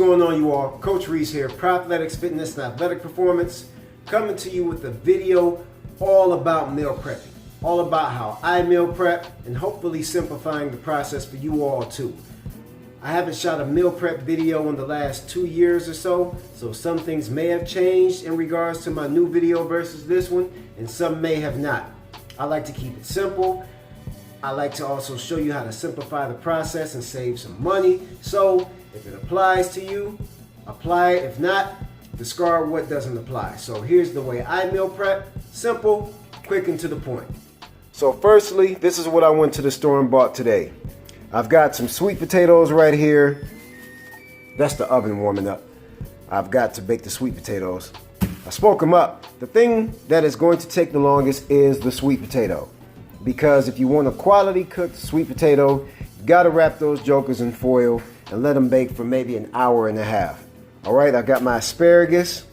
going on, you all? Coach Reese here, Athletics, Fitness, and Athletic Performance, coming to you with a video all about meal prepping, all about how I meal prep, and hopefully simplifying the process for you all too. I haven't shot a meal prep video in the last 2 years or so some things may have changed in regards to my new video versus this one, and some may have not. I like to keep it simple. I like to also show you how to simplify the process and save some money. So if it applies to you, apply it. If not, discard what doesn't apply. So here's the way I meal prep. Simple, quick, and to the point. So firstly, this is what I went to the store and bought today. I've got some sweet potatoes right here. That's the oven warming up. I've got to bake the sweet potatoes. I spoke them up. The thing that is going to take the longest is the sweet potato. Because if you want a quality cooked sweet potato, you gotta wrap those jokers in foil and let them bake for maybe an hour and a half. All right, I've got my asparagus,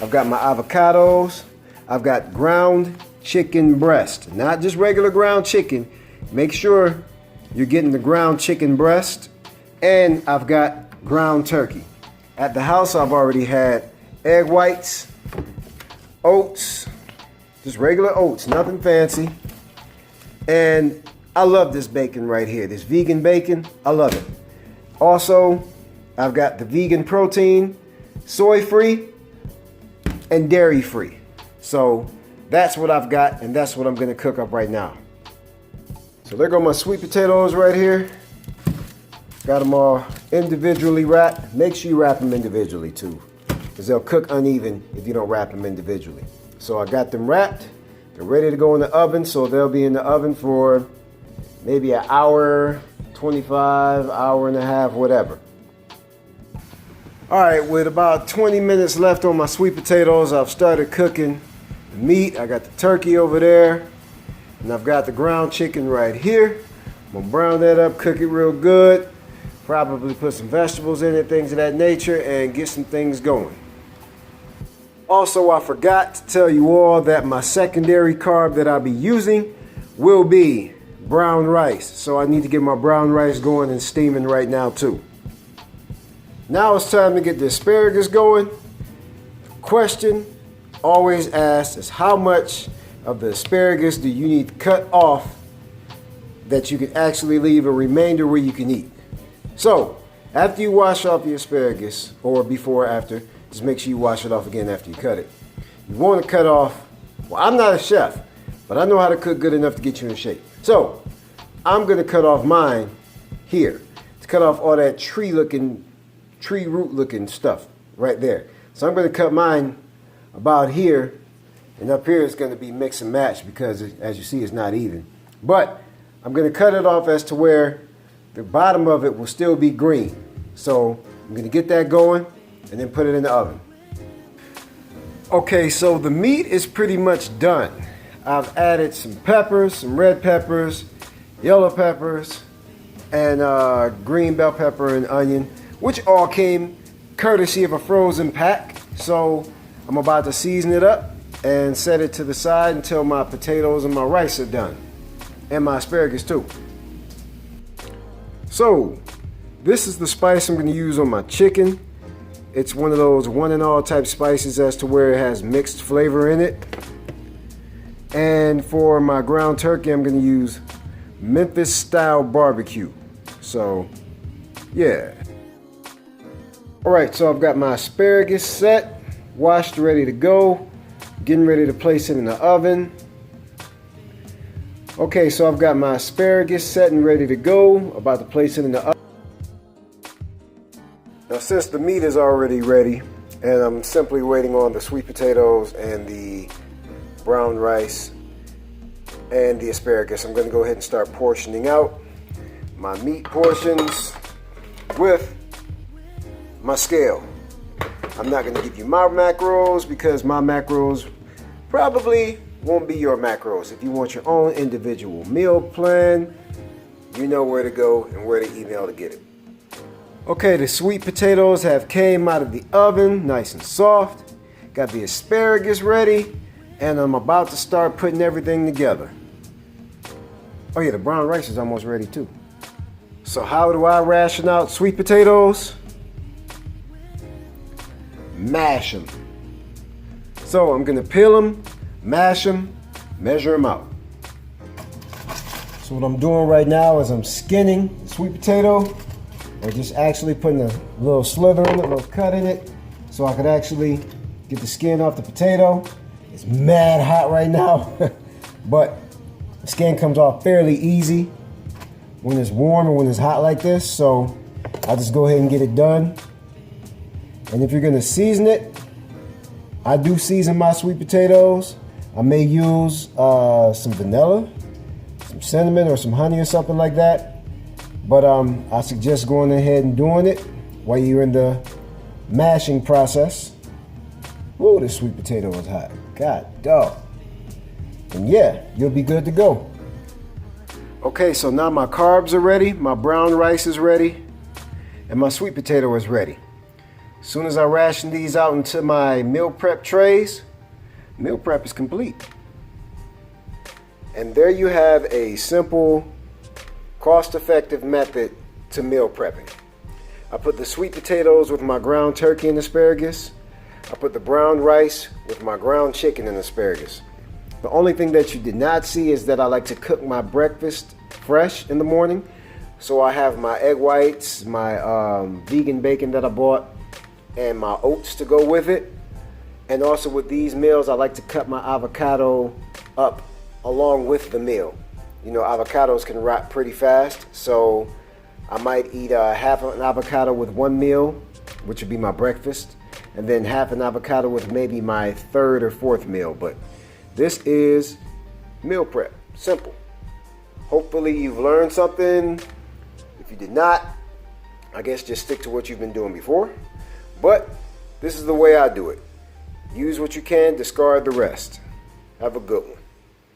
I've got my avocados, I've got ground chicken breast, not just regular ground chicken. Make sure you're getting the ground chicken breast, and I've got ground turkey. At the house, I've already had egg whites, oats, just regular oats, nothing fancy. And I love this bacon right here, this vegan bacon, I love it. Also, I've got the vegan protein, soy-free, and dairy-free. So that's what I've got, and that's what I'm gonna cook up right now. So there go my sweet potatoes right here. Got them all individually wrapped. Make sure you wrap them individually too, because they'll cook uneven if you don't wrap them individually. So I got them wrapped. They're ready to go in the oven, so they'll be in the oven for maybe an hour, 25, hour and a half, whatever. All right, with about 20 minutes left on my sweet potatoes, I've started cooking the meat. I got the turkey over there, and I've got the ground chicken right here. I'm gonna brown that up, cook it real good, probably put some vegetables in it, things of that nature, and get some things going. Also, I forgot to tell you all that my secondary carb that I'll be using will be brown rice. So I need to get my brown rice going and steaming right now too. Now it's time to get the asparagus going. The question always asked is, how much of the asparagus do you need to cut off that you can actually leave a remainder where you can eat? So after you wash off the asparagus, or before or after, just make sure you wash it off again after you cut it. You want to cut off, well, I'm not a chef, but I know how to cook good enough to get you in shape. So I'm going to cut off mine here to cut off all that tree root looking stuff right there. So I'm going to cut mine about here, and up here it's going to be mix and match because as you see, it's not even. But I'm going to cut it off as to where the bottom of it will still be green. So I'm going to get that going and then put it in the oven. Okay, so the meat is pretty much done. I've added some peppers, some red peppers, yellow peppers, and green bell pepper and onion, which all came courtesy of a frozen pack. So I'm about to season it up and set it to the side until my potatoes and my rice are done, and my asparagus too. So this is the spice I'm going to use on my chicken. It's one of those one and all type spices as to where it has mixed flavor in it. And for my ground turkey, I'm going to use Memphis style barbecue. So yeah. All right, so I've got my asparagus set, washed, ready to go. Getting ready to place it in the oven. Okay, so I've got my asparagus set and ready to go. About to place it in the oven. Now, since the meat is already ready, and I'm simply waiting on the sweet potatoes and the brown rice and the asparagus, I'm going to go ahead and start portioning out my meat portions with my scale. I'm not going to give you my macros because my macros probably won't be your macros. If you want your own individual meal plan, you know where to go and where to email to get it. Okay, the sweet potatoes have came out of the oven, nice and soft. Got the asparagus ready, and I'm about to start putting everything together. Oh yeah, the brown rice is almost ready too. So how do I ration out sweet potatoes? mash them. So I'm gonna peel them, mash them, measure them out. So what I'm doing right now is I'm skinning the sweet potato, or just actually putting a little slither in it, a little cut in it, so I could actually get the skin off the potato. It's mad hot right now, but the skin comes off fairly easy when it's warm and when it's hot like this, so I'll just go ahead and get it done. And if you're gonna season it, I do season my sweet potatoes. I may use some vanilla, some cinnamon, or some honey or something like that. But I suggest going ahead and doing it while you're in the mashing process. Whoa, this sweet potato is hot. God dog. And yeah, you'll be good to go. Okay, so now my carbs are ready, my brown rice is ready, and my sweet potato is ready. As soon as I ration these out into my meal prep trays, meal prep is complete. And there you have a simple, cost-effective method to meal prepping. I put the sweet potatoes with my ground turkey and asparagus. I put the brown rice with my ground chicken and asparagus. The only thing that you did not see is that I like to cook my breakfast fresh in the morning. So I have my egg whites, my vegan bacon that I bought, and my oats to go with it. And also with these meals, I like to cut my avocado up along with the meal. You know, avocados can rot pretty fast, so I might eat half an avocado with one meal, which would be my breakfast, and then half an avocado with maybe my third or fourth meal. But this is meal prep, simple. Hopefully you've learned something. If you did not, I guess just stick to what you've been doing before. But this is the way I do it. Use what you can, discard the rest. Have a good one.